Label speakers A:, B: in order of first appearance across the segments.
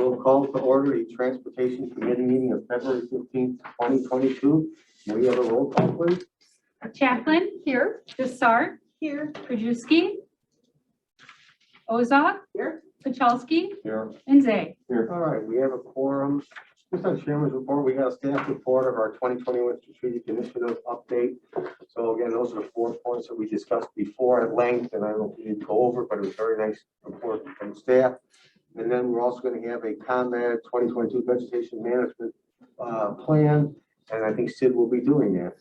A: will call to order the Transportation Committee meeting of February 15th, 2022. May we have a roll call, please?
B: Chaplin here, Dessart here, Krajewski, Ozak here, Pachalski,
A: Here.
B: and Zay.
A: Here. All right, we have a quorum. Just on Chairman's report, we got a staff report of our 2021 strategic initiative update. So again, those are the 4 points that we discussed before at length, and I don't need to go over, but it was a very nice report from staff. And then we're also going to have a ComEd 2022 vegetation management plan, and I think Sid will be doing that.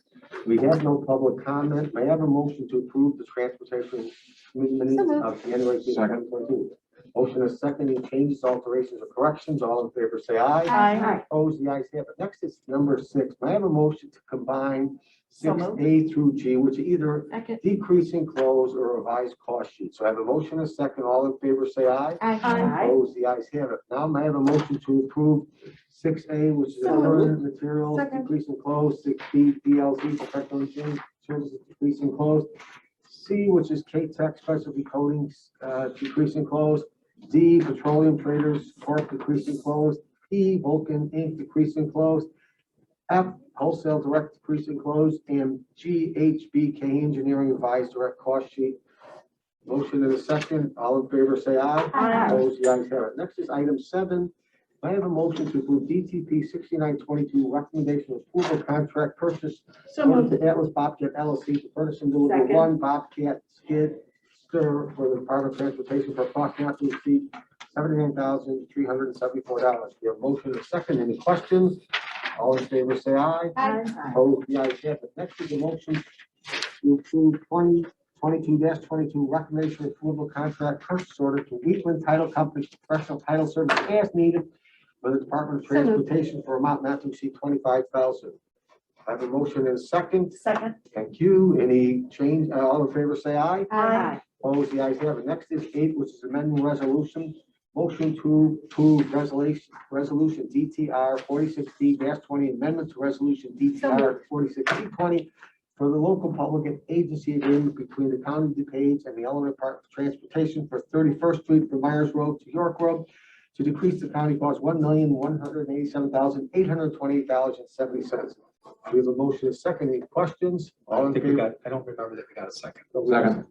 A: We have no public comment. May I have a motion to approve the transportation committee minutes of January 2022? Motion is second. Any changes, alterations, or corrections? All in favor say aye.
B: Aye.
A: Opposed? The ayes have it. Next is number 6. May I have a motion to combine 6A through G, which are either decreasing close or revised cost sheet. So I have a motion and a second. All in favor say aye.
B: Aye.
A: Opposed? The ayes have it. Now may I have a motion to approve 6A, which is permanent materials, decreasing close, 6B, DLC, professional engineering services, decreasing close, C, which is K-Tech specialty coatings, decreasing close, D, petroleum traders, Corp, decreasing close, E, Vulcan Inc., decreasing close, F, wholesale direct, decreasing close, and G, HBK engineering revised direct cost sheet. Motion in a second. All in favor say aye.
B: Aye.
A: Opposed? The ayes have it. Next is item 7. I have a motion to approve DTP 6922 recommendation of approval contract purchase order to Atlas Bobcat LLC to furnish and deliver one Bobcat skid steer for the Department of Transportation for a cost not to exceed $79,374. We have a motion and a second. Any questions? All in favor say aye.
B: Aye.
A: Opposed? The ayes have it. Next is a motion to approve 2022-22 recommendation of approval contract purchase order to Wheatland Title Company professional title service as needed for the Department of Transportation for amount not to exceed $25,000. I have a motion and a second.
B: Second.
A: Thank you. Any change? All in favor say aye.
B: Aye.
A: Opposed? The ayes have it. Next is 8, which is amending resolution. Motion to approve resolution DTR 46D-20 amendment to resolution DTR 46D-20 for the local public agency agreement between the County of DuPage and the Illinois Department of Transportation for 31st Street from Myers Road to York Road to decrease the county cost $1,187,828.70. We have a motion and a second. Any questions?
C: I don't remember that we got a second.
A: Second.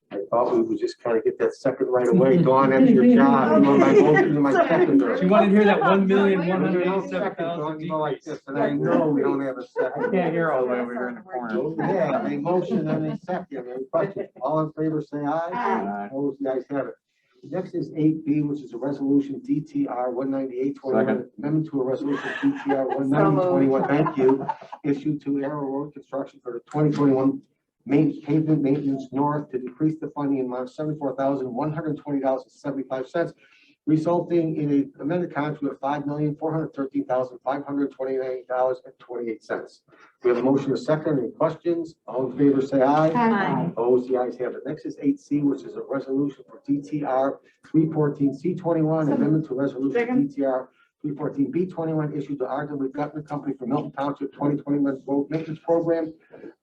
A: I thought we would just kind of get that second right away. Dawn, that's your job. You want my motion and my second.
C: She wanted to hear that
A: Like
C: $1,187,000
A: this, and I know we don't have a second.
C: Can't hear all the way over here in the corner.
A: Yeah, a motion and a second. Any questions? All in favor say aye.
B: Aye.
A: Opposed? The ayes have it. Next is 8B, which is a resolution DTR 19821, amendment to a resolution DTR 19021. Thank you. Issued to Arrow Road Construction for the 2021 pavement maintenance north to decrease the funding amount of $74,120.75, resulting in an amended contract of $5,413,529.28. We have a motion to second. Any questions? All in favor say aye.
B: Aye.
A: Opposed? The ayes have it. Next is 8C, which is a resolution for DTR 314C21, amendment to resolution DTR 314B21 issued to RW Gutman Company for Milton Township 2021 road maintenance program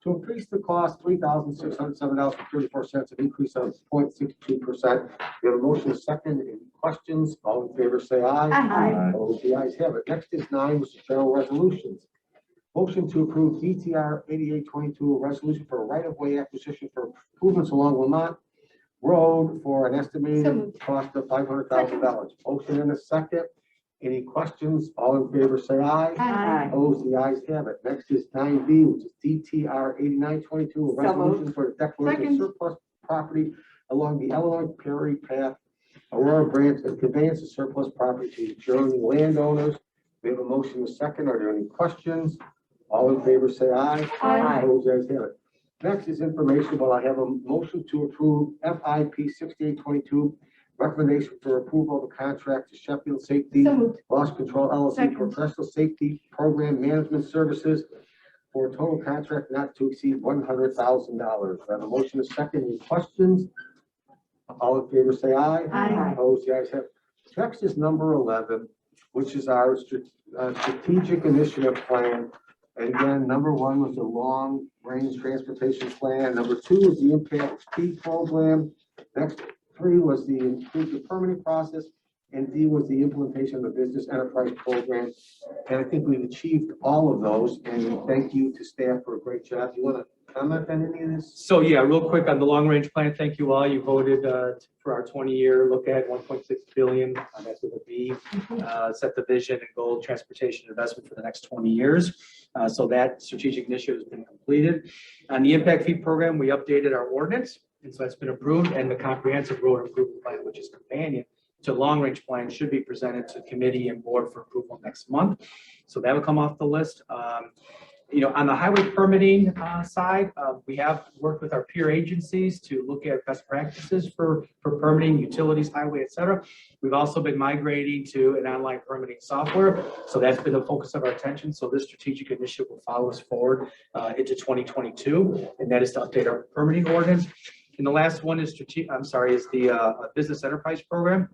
A: to increase the cost $3,607.34, an increase of 0.62%. We have a motion to second. Any questions? All in favor say aye.
B: Aye.
A: Opposed? The ayes have it. Next is 9, which is general resolutions. Motion to approve DTR 8822, a resolution for a right-of-way acquisition for improvements along Lamont Road for an estimated cost of $500,000. Motion in a second. Any questions? All in favor say aye.
B: Aye.
A: Opposed? The ayes have it. Next is 9B, which is DTR 8922, a resolution for the declaration of surplus property along the Illinois Prairie Path, Aurora Branch, and conveyance of surplus property to adjoining landowners. We have a motion and a second. Are there any questions? All in favor say aye.
B: Aye.
A: Opposed? The ayes have it. Next is information, but I have a motion to approve FIP 6822. Recommendation for approval of a contract to Sheffield Safety Loss Control LLC for professional safety program management services for a total contract not to exceed $100,000. I have a motion to second. Any questions? All in favor say aye.
B: Aye.
A: Opposed? The ayes have it. Next is number 11, which is our strategic initiative plan. And again, number 1 was the long range transportation plan. Number 2 is the impact fee program. Next 3 was the inclusive permitting process. and D was the implementation of the business enterprise program. And I think we've achieved all of those, and thank you to staff for a great job. Do you want to comment on any of this?
C: So yeah, real quick on the long range plan, thank you all. You voted for our 20-year look at 1.6 billion. That's with a B. Set the vision and goal transportation investment for the next 20 years. So that strategic initiative has been completed. On the impact fee program, we updated our ordinance, and so that's been approved. And the comprehensive road improvement plan, which is companion to long range plan, should be presented to committee and board for approval next month. So that will come off the list. You know, on the highway permitting side, we have worked with our peer agencies to look at best practices for permitting utilities, highway, et cetera. We've also been migrating to an online permitting software. So that's been the focus of our attention. So this strategic initiative will follow us forward into 2022, and that is to update our permitting ordinance. And the last one is the business enterprise program.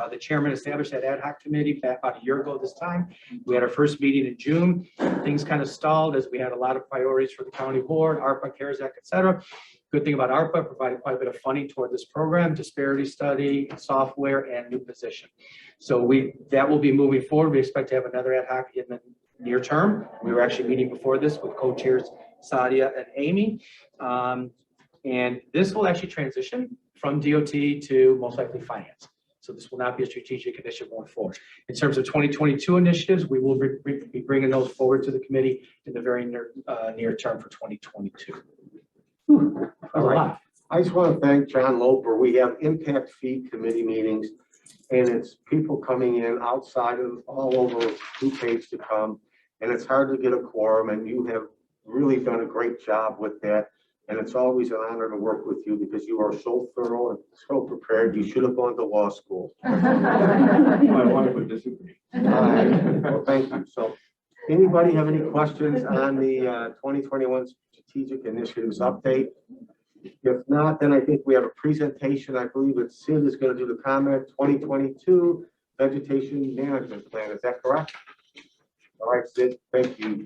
C: The chairman established that ad hoc committee back about a year ago this time. We had our first meeting in June. Things kind of stalled as we had a lot of priorities for the county board, ARPA, CARES Act, et cetera. Good thing about ARPA, provided quite a bit of funding toward this program, disparity study, software, and new position. So that will be moving forward. We expect to have another ad hoc in the near term. We were actually meeting before this with co-chairs Sadia and Amy. And this will actually transition from DOT to most likely finance. So this will not be a strategic initiative going forward. In terms of 2022 initiatives, we will be bringing those forward to the committee in the very near term for 2022.
A: All right. I just want to thank John Loper. We have impact fee committee meetings, and it's people coming in outside of all over DuPage to come, and it's hard to get a quorum, and you have really done a great job with that. And it's always an honor to work with you because you are so thorough and so prepared. You should have gone to law school.
D: My wife would disagree.
A: Well, thank you. So anybody have any questions on the 2021 strategic initiatives update? If not, then I think we have a presentation. I believe it's Sid is going to do the comment 2022 vegetation management plan. Is that correct? All right, Sid, thank you.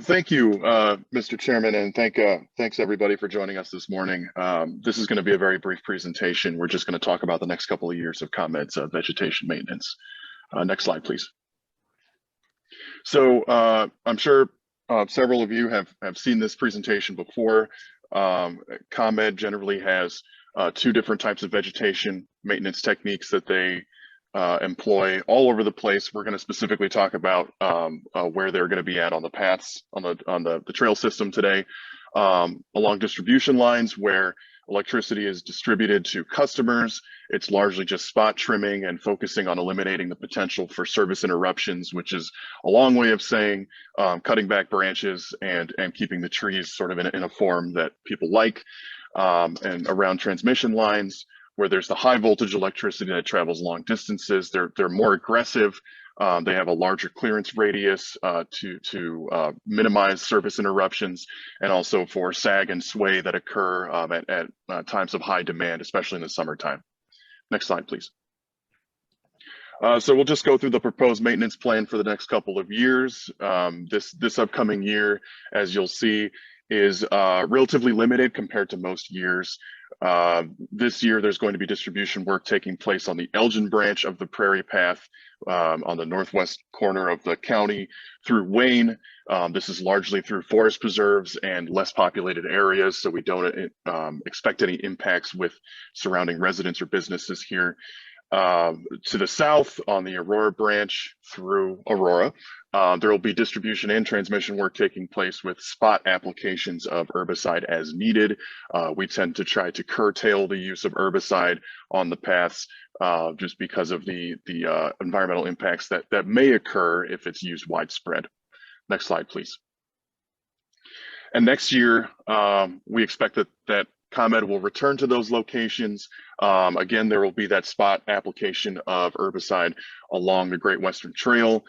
E: Thank you, Mr. Chairman, and thanks everybody for joining us this morning. This is going to be a very brief presentation. We're just going to talk about the next couple of years of ComEd's vegetation maintenance. Next slide, please. So I'm sure several of you have seen this presentation before. ComEd generally has two different types of vegetation maintenance techniques that they employ all over the place. We're going to specifically talk about where they're going to be at on the paths on the trail system today, along distribution lines where electricity is distributed to customers. It's largely just spot trimming and focusing on eliminating the potential for service interruptions, which is a long way of saying cutting back branches and keeping the trees sort of in a form that people like, and around transmission lines where there's the high voltage electricity that travels long distances. They're more aggressive. They have a larger clearance radius to minimize service interruptions, and also for sag and sway that occur at times of high demand, especially in the summertime. Next slide, please. So we'll just go through the proposed maintenance plan for the next couple of years. This upcoming year, as you'll see, is relatively limited compared to most years. This year, there's going to be distribution work taking place on the Elgin branch of the Prairie Path on the northwest corner of the county through Wayne. This is largely through forest preserves and less populated areas, so we don't expect any impacts with surrounding residents or businesses here. To the south on the Aurora branch through Aurora, there will be distribution and transmission work taking place with spot applications of herbicide as needed. We tend to try to curtail the use of herbicide on the paths just because of the environmental impacts that may occur if it's used widespread. Next slide, please. And next year, we expect that ComEd will return to those locations. Again, there will be that spot application of herbicide along the Great Western Trail.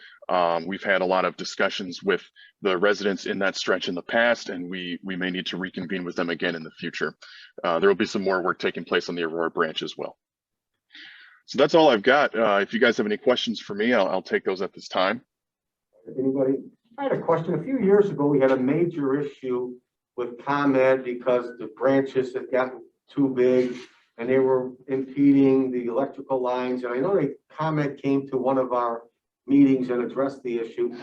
E: We've had a lot of discussions with the residents in that stretch in the past, and we may need to reconvene with them again in the future. There will be some more work taking place on the Aurora branch as well. So that's all I've got. If you guys have any questions for me, I'll take those at this time.
A: Anybody? I had a question. A few years ago, we had a major issue with ComEd because the branches had gotten too big and they were impeding the electrical lines. And I know ComEd came to one of our meetings and addressed the issue.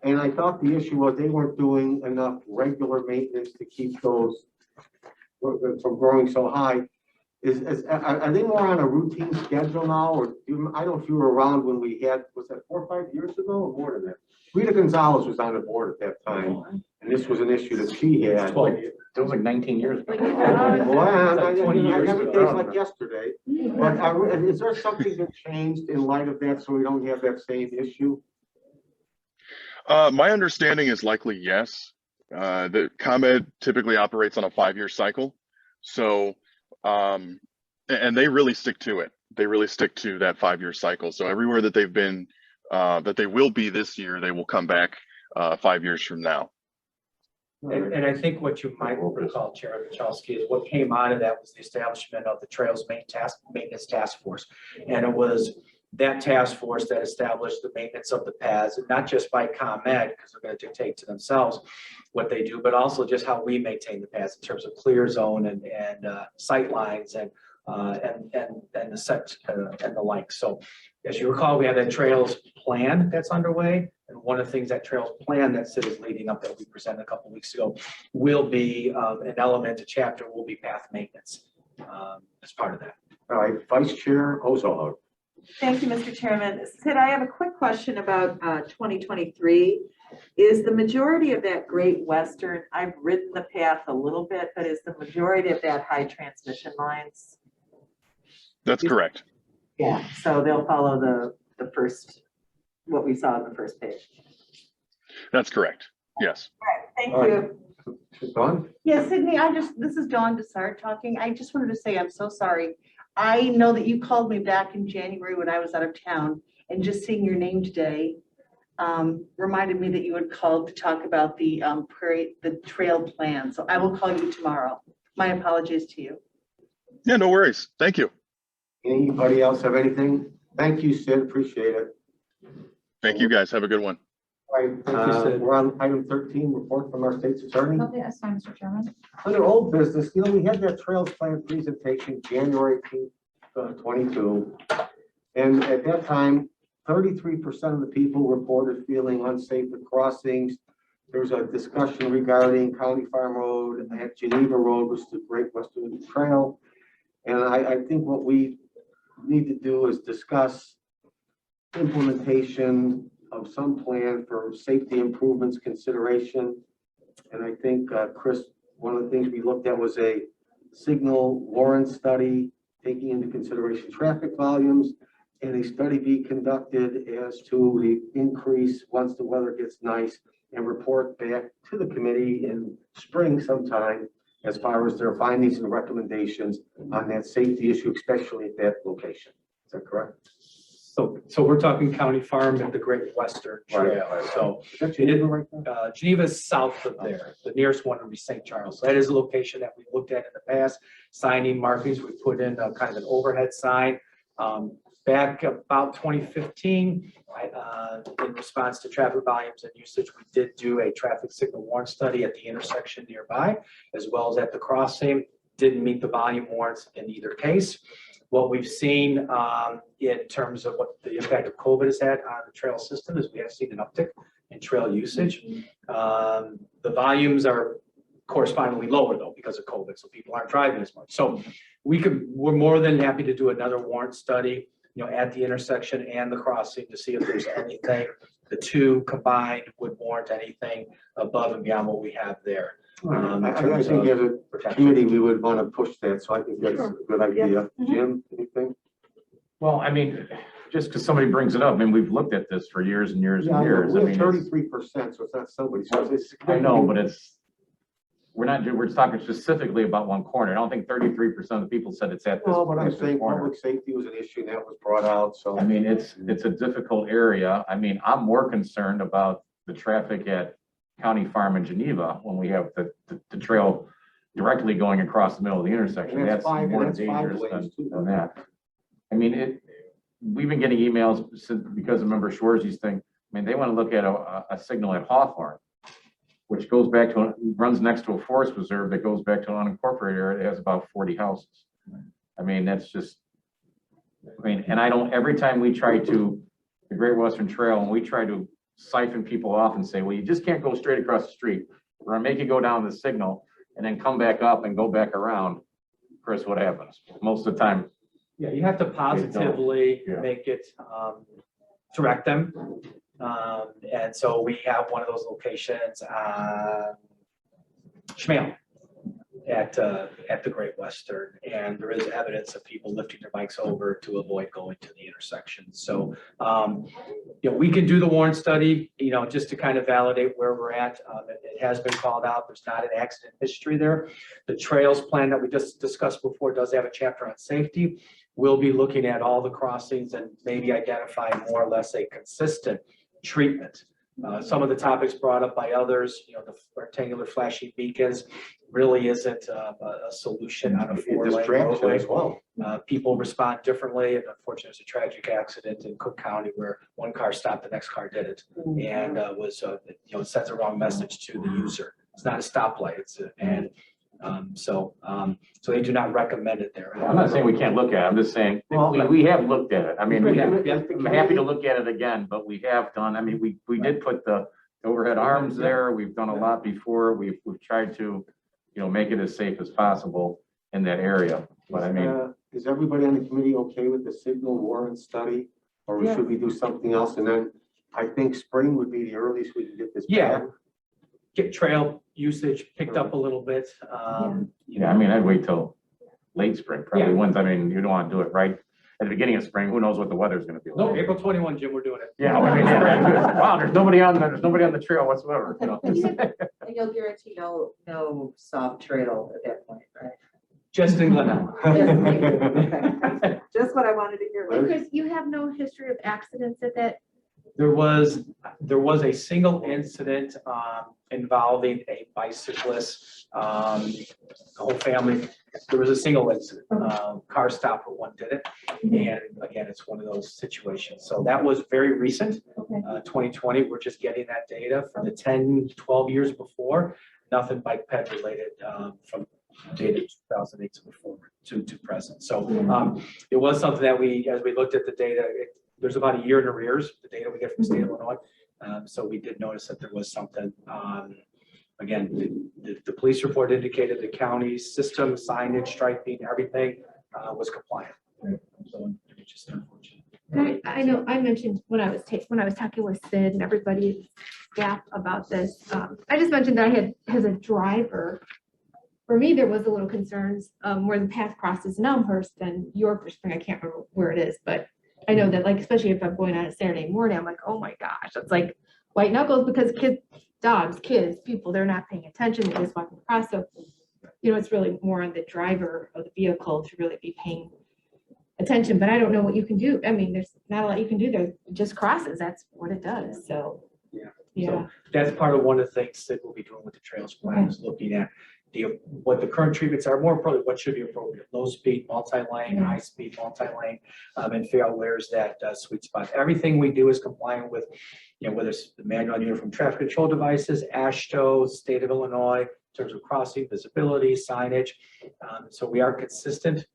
A: And I thought the issue was they weren't doing enough regular maintenance to keep those from growing so high. Are they more on a routine schedule now, or I don't know if you were around when we had, was that 4 or 5 years ago or more than that? Rita Gonzalez was on the board at that time, and this was an issue that she had.
D: It was like 19 years ago.
A: Well, I
C: 20 years
A: every
C: ago.
A: day's like yesterday. But is there something that changed in light of that so we don't have that same issue?
E: My understanding is likely yes. The ComEd typically operates on a 5-year cycle. So, and they really stick to it. They really stick to that 5-year cycle. So everywhere that they've been, that they will be this year, they will come back 5 years from now.
C: And I think what you might recall, Chair Michalski, is what came out of that was the establishment of the Trails Maintenance Task Force. And it was that task force that established the maintenance of the paths, and not just by ComEd, because they're going to dictate to themselves what they do, but also just how we maintain the paths in terms of clear zone and sight lines and the set and the like. So as you recall, we have that trails plan that's underway. And one of the things that trails plan that Sid is leading up that we presented a couple of weeks ago will be an element, a chapter will be path maintenance as part of that.
A: All right, Vice Chair Ozog.
F: Thank you, Mr. Chairman. Sid, I have a quick question about 2023. Is the majority of that Great Western, I've ridden the path a little bit, but is the majority of that high transmission lines?
E: That's correct.
F: Yeah, so they'll follow the first, what we saw on the first page.
E: That's correct. Yes.
F: Thank
A: All right.
F: you.
A: Dawn?
G: Yeah, Sydney, this is Dawn Dessart talking. I just wanted to say I'm so sorry. I know that you called me back in January when I was out of town, and just seeing your name today reminded me that you had called to talk about the trail plan. So I will call you tomorrow. My apologies to you.
E: Yeah, no worries. Thank you.
A: Anybody else have anything? Thank you, Sid. Appreciate it.
E: Thank you guys. Have a good one.
A: All right,
C: Thank you, Sid.
A: we're on item 13, report from our state's attorney.
B: Okay, that's fine, Mr. Chairman.
A: Under old business, we had that trails plan presentation January 22. And at that time, 33% of the people reported feeling unsafe at crossings. There's a discussion regarding County Farm Road and Geneva Road, which is the Great Western Trail. And I think what we need to do is discuss implementation of some plan for safety improvements consideration. And I think, Chris, one of the things we looked at was a signal warrant study, taking into consideration traffic volumes, and a study be conducted as to the increase once the weather gets nice, and report back to the committee in spring sometime as far as their findings and recommendations on that safety issue, especially at that location. Is that correct?
C: So we're talking County Farm and the Great Western Trail.
A: Right.
C: So
A: Is that Geneva right there?
C: Geneva's south of there. The nearest one would be St. Charles. So that is a location that we looked at in the past. Signing markings, we put in a kind of an overhead sign. Back about 2015, in response to traffic volumes and usage, we did do a traffic signal warrant study at the intersection nearby, as well as at the crossing. Didn't meet the volume warrants in either case. What we've seen in terms of what the impact of COVID has had on the trail system is we have seen an uptick in trail usage. The volumes are correspondingly lower though because of COVID, so people aren't driving as much. So we're more than happy to do another warrant study, at the intersection and the crossing to see if there's anything, the two combined would warrant anything above and beyond what we have there.
A: I think as a committee, we would want to push that, so I think that's a good idea. Jim, anything?
D: Well, I mean, just because somebody brings it up, I mean, we've looked at this for years and years and years. I
A: We
D: mean,
A: have
D: it's-
A: 33%, so it's not somebody. So it's
D: I know, but we're talking specifically about one corner. I don't think 33% of the people said it's at this.
A: Well, but I'm
D: this
A: saying
D: corner.
A: public safety was an issue and that was brought out, so.
D: I mean, it's a difficult area. I mean, I'm more concerned about the traffic at County Farm in Geneva when we have the trail directly going across the middle of the intersection.
A: And that's
D: That's
A: five-
D: more
A: and that's 5
D: dangerous
A: lanes too.
D: than that. I mean, we've been getting emails because of Member Schwarzy thing. I mean, they want to look at a signal at Hawthorne, which goes back to, runs next to a forest reserve that goes back to an unincorporated area that has about 40 houses. I mean, that's just, I mean, and I don't, every time we try to, the Great Western Trail, and we try to siphon people off and say, well, you just can't go straight across the street. We're gonna make you go down the signal and then come back up and go back around. Chris, what happens? Most of the time,
C: Yeah, you have to positively
D: Yeah.
C: make it, direct them. And so we have one of those locations, Schmale at the Great Western. And there is evidence of people lifting their bikes over to avoid going to the intersection. So, we can do the Warren study, just to kind of validate where we're at. It has been called out. There's not an accident history there. The trails plan that we just discussed before does have a chapter on safety. We'll be looking at all the crossings and maybe identifying more or less a consistent treatment. Some of the topics brought up by others, the rectangular flashing beacons really isn't a solution on a four-lane
A: Distraction
C: roadway.
A: as well.
C: People respond differently, and unfortunately, there's a tragic accident in Cook County where one car stopped, the next car didn't, and it sends a wrong message to the user. It's not a stoplight, so they do not recommend it there.
D: I'm not saying we can't look at it. I'm just saying, we have looked at it. I mean, I'm happy to look at it again, but we have done, I mean, we did put the overhead arms there. We've done a lot before. We've tried to, make it as safe as possible in that area. But I mean,
A: Is everybody on the committee okay with the signal Warren study? Or should we do something else? And then I think spring would be the earliest we can get this
C: Yeah.
A: back.
C: Get trail usage picked up a little bit.
D: I mean, I'd wait till late spring, probably once. I mean, you don't want to do it right at the beginning of spring. Who knows what the weather's going to be like?
C: No, April 21, Jim, we're doing it.
D: Yeah, I mean, wow, there's nobody on the trail whatsoever.
F: And you'll guarantee no soft trail at that point, right?
C: Just in Glen
F: Okay. Just what I wanted to hear.
H: Chris, you have no history of accidents at that?
C: There was a single incident involving a bicyclist, the whole family. There was a single incident, car stopped, but one didn't. And again, it's one of those situations. So that was very recent, 2020. We're just getting that data from the 10, 12 years before. Nothing bike ped related from data 2008 to before to present. So it was something that as we looked at the data, there's about a year in arrears, the data we get from the state of Illinois. So we did notice that there was something. Again, the police report indicated the county's system, signage, striping, everything was compliant. So it's just unfortunate.
H: I know I mentioned when I was talking with Sid and everybody's staff about this. I just mentioned that I had, as a driver, for me, there was a little concerns where the path crosses in Elmhurst and York or Spring. I can't remember where it is, but I know that, like, especially if I'm going on a Saturday morning, I'm like, oh my gosh, it's like white knuckles, because kids, people, they're not paying attention. They're just walking across. So, it's really more on the driver of the vehicle to really be paying attention. But I don't know what you can do. I mean, there's not a lot you can do there. It just crosses. That's what it does. So, yeah.
C: So that's part of one of the things that we'll be doing with the trails plan is looking at what the current treatments are, more importantly, what should be appropriate, low speed, multi-lane, high speed, multi-lane, and figure out where's that sweet spot. Everything we do is compliant with, whether it's the manual on uniform traffic control devices, AASHTO, state of Illinois, in terms of crossing, visibility, signage. So we are consistent,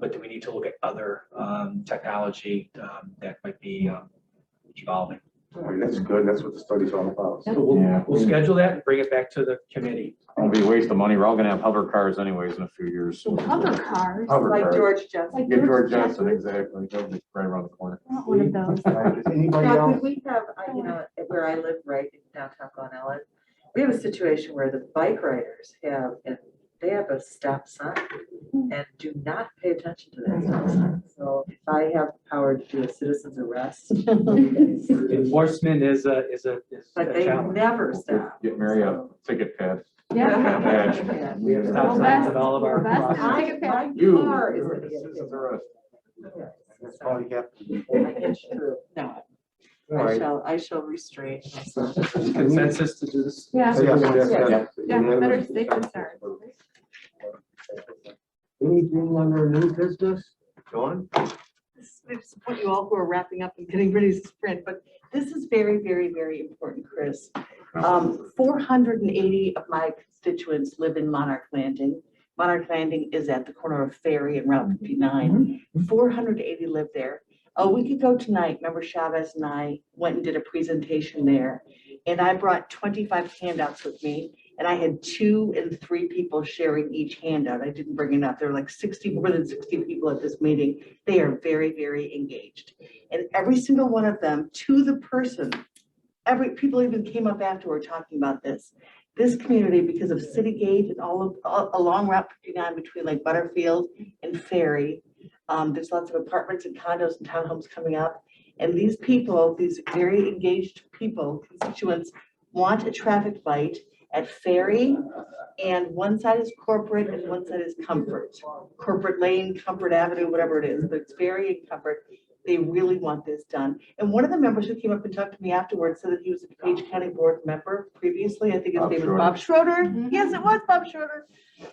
C: but do we need to look at other technology that might be evolving.
A: All right, that's good. That's what the study's all about.
C: So we'll schedule that and bring it back to the committee.
D: It'll be a waste of money. We're all gonna have hover cars anyways in a few years.
H: Other cars.
D: Hover
F: Like
D: cars.
F: George Jetson.
D: Get George Jetson, exactly. They'll be right around the corner.
H: Not one of those.
A: All right, does anybody
F: Now,
A: else?
F: could we have, where I live right in downtown Glen Ellen, we have a situation where the bike riders have a stop sign and do not pay attention to that stop sign. So if I have the power to do a citizen's arrest,
C: Enforcement is a
F: but they
C: challenge.
F: never stop.
D: Get Mary a ticket pad.
F: Yeah.
C: We have stop signs at all of our
H: Best.
C: crossings.
F: My
D: You.
F: car is gonna get
D: Citizens
F: hit.
D: arrest.
A: That's probably have to be.
F: It's true. No,
A: All right.
F: I shall restrain myself.
C: Consensus to do this.
H: Yeah.
A: So yes,
F: Yeah.
H: Yeah, better safe than sorry.
A: Anything under new business? John?
G: I support you all who are wrapping up and getting ready to sprint, but this is very, very, very important, Chris. 480 of my constituents live in Monarch Landing. Monarch Landing is at the corner of Ferry and Route 59. 480 live there. A week ago tonight, Member Chavez and I went and did a presentation there. And I brought 25 handouts with me. And I had 2 and 3 people sharing each handout. I didn't bring enough. There were like more than 60 people at this meeting. They are very, very engaged. And every single one of them, to the person, people even came up afterward talking about this. This community, because of City Gate and all along Route 59 between like Butterfield and Ferry, there's lots of apartments and condos and townhomes coming up. And these people, these very engaged people, constituents, want a traffic light at Ferry, and one side is corporate and one side is Comfort. Corporate Lane, Comfort Avenue, whatever it is, but it's Ferry and Comfort. They really want this done. And one of the members who came up and talked to me afterwards said that he was a DuPage County Board member previously. I think his name was Bob Schroeder. Yes, it was Bob Schroeder.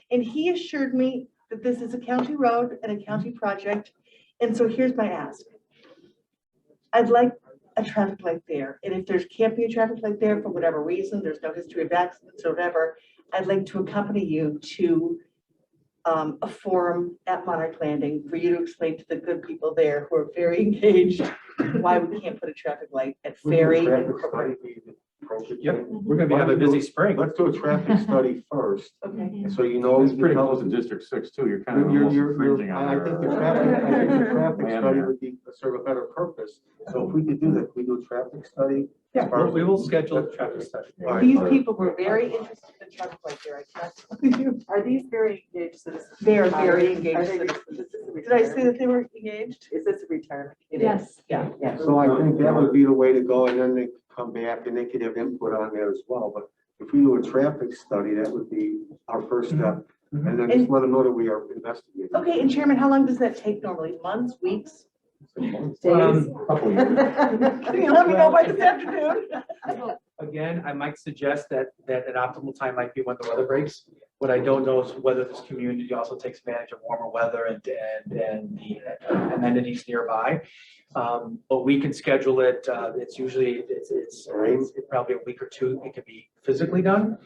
G: And he assured me that this is a county road and a county project. And so here's my ask. I'd like a traffic light there. And if there's can't be a traffic light there for whatever reason, there's no history of accidents or whatever, I'd like to accompany you to a forum at Monarch Landing for you to explain to the good people there who are very engaged why we can't put a traffic light at Ferry.
C: Yep, we're gonna have a busy spring.
A: Let's do a traffic study first,
G: Okay.
A: so you know.
D: It's pretty close to District 6 too. You're kind of almost infringing on
A: I
D: their.
A: think the traffic
D: land
A: study
D: there.
A: would be serve a better purpose. So if we could do that, we do a traffic study.
C: Yeah, we will schedule a traffic study.
A: All right.
G: These people were very interested in traffic light there. I can't tell you.
F: Are these very engaged citizens?
G: They are very
F: Are
G: engaged
F: they-
G: citizens.
F: is this a
G: Did I say
F: retirement?
G: that they were engaged?
F: Is this a retirement? It is.
H: Yes.
F: Yeah.
A: So I think that would be the way to go, and then they could come back and they could have input on that as well. But if we do a traffic study, that would be our first step. And then just let them know that we are investigating.
G: Okay, and Chairman, how long does that take normally? Months, weeks?
F: Days.
D: Couple of years.
G: Can you let me know by this afternoon?
C: Again, I might suggest that an optimal time might be when the weather breaks. What I don't know is whether this community also takes advantage of warmer weather and the amenities nearby. But we can schedule it. It's usually, it's probably a week or 2. It can be physically done.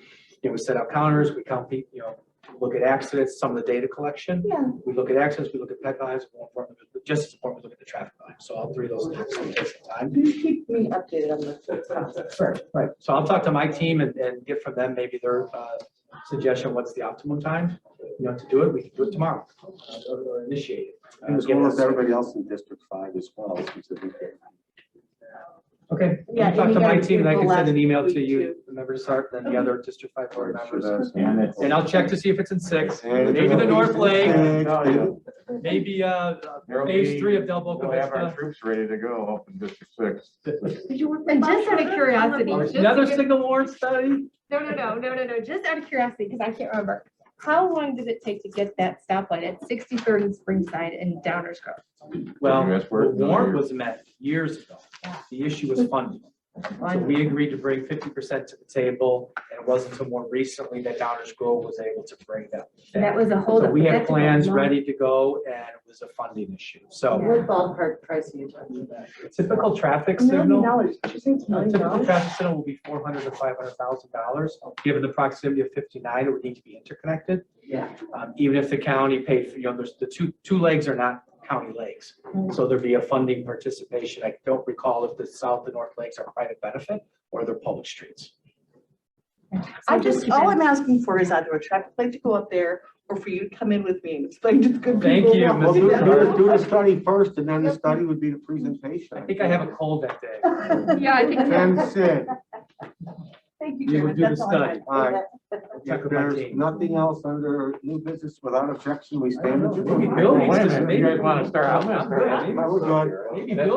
C: You know, we set out counters, we count people, look at accidents, some of the data collection.
G: Yeah.
C: We look at accidents, we look at pet lives, more important, just as important, we look at the traffic lives. So all 3 of those things take some time.
G: Please keep me updated on the process.
C: Right. So I'll talk to my team and get from them maybe their suggestion, what's the optimum time, to do it. We can do it tomorrow or initiate it.
A: As well as everybody else in District 5 as well.
C: Okay,
G: Yeah,
C: I'll talk
G: and
C: to
G: you
C: my
G: guys
C: team and I
G: do
C: can
G: the
C: send an
G: last
C: email to
G: week
C: you,
G: too.
C: the members start, then the other District 5 board members.
D: And it's.
C: And I'll check to see if it's in 6, maybe the North Lake, maybe phase 3 of Del Boca
D: We'll have our
C: Vista.
D: troops ready to go up in District 6.
G: Did you work?
H: And just out of curiosity, just to
C: Another
H: get-
C: signal warrant study?
H: No, just out of curiosity, because I can't remember. How long did it take to get that stoplight at 63rd and Springside and Downers Grove?
C: Well,
D: That's where
C: the
D: it's
C: warrant
D: done.
C: was met years ago. The issue was funding. So we agreed to bring 50% to the table, and it wasn't until more recently that Downers Grove was able to bring that.
H: That was a
C: So
H: holdup.
C: we
H: but
C: had
H: that took a
C: plans
H: long-
C: ready to go, and it was a funding issue. So
F: What ballpark price are you talking about?
C: typical traffic
G: $1 million.
C: signal,
G: Did you say it's $1 million?
C: typical traffic signal will be $400,000 to $500,000. Given the proximity of 59, it would need to be interconnected.
F: Yeah.
C: Even if the county paid for, there's the two legs are not county legs. So there'd be a funding participation. I don't recall if the south and north legs are private benefit or they're public streets.
G: All I'm asking for is either a traffic light to go up there or for you to come in with me and explain to the good people.
C: Thank you,
A: Well,
C: Ms.
A: do the study first, and then the study would be the presentation.
C: I think I have a cold that day.
H: Yeah, I think.
A: Then Sid,
G: Thank you,
C: You will
G: Chairman.
C: do the
G: That's all I
C: study.
G: had.
A: all right.
C: Check
A: If
C: with my
A: there's
C: team.
A: nothing else under new business without objection, we stand adjourned.
C: Maybe Bill needs
D: Wait a
C: to,
D: minute,
C: maybe
D: you guys want to start? I'm gonna start.
A: We're good.
C: Maybe Bill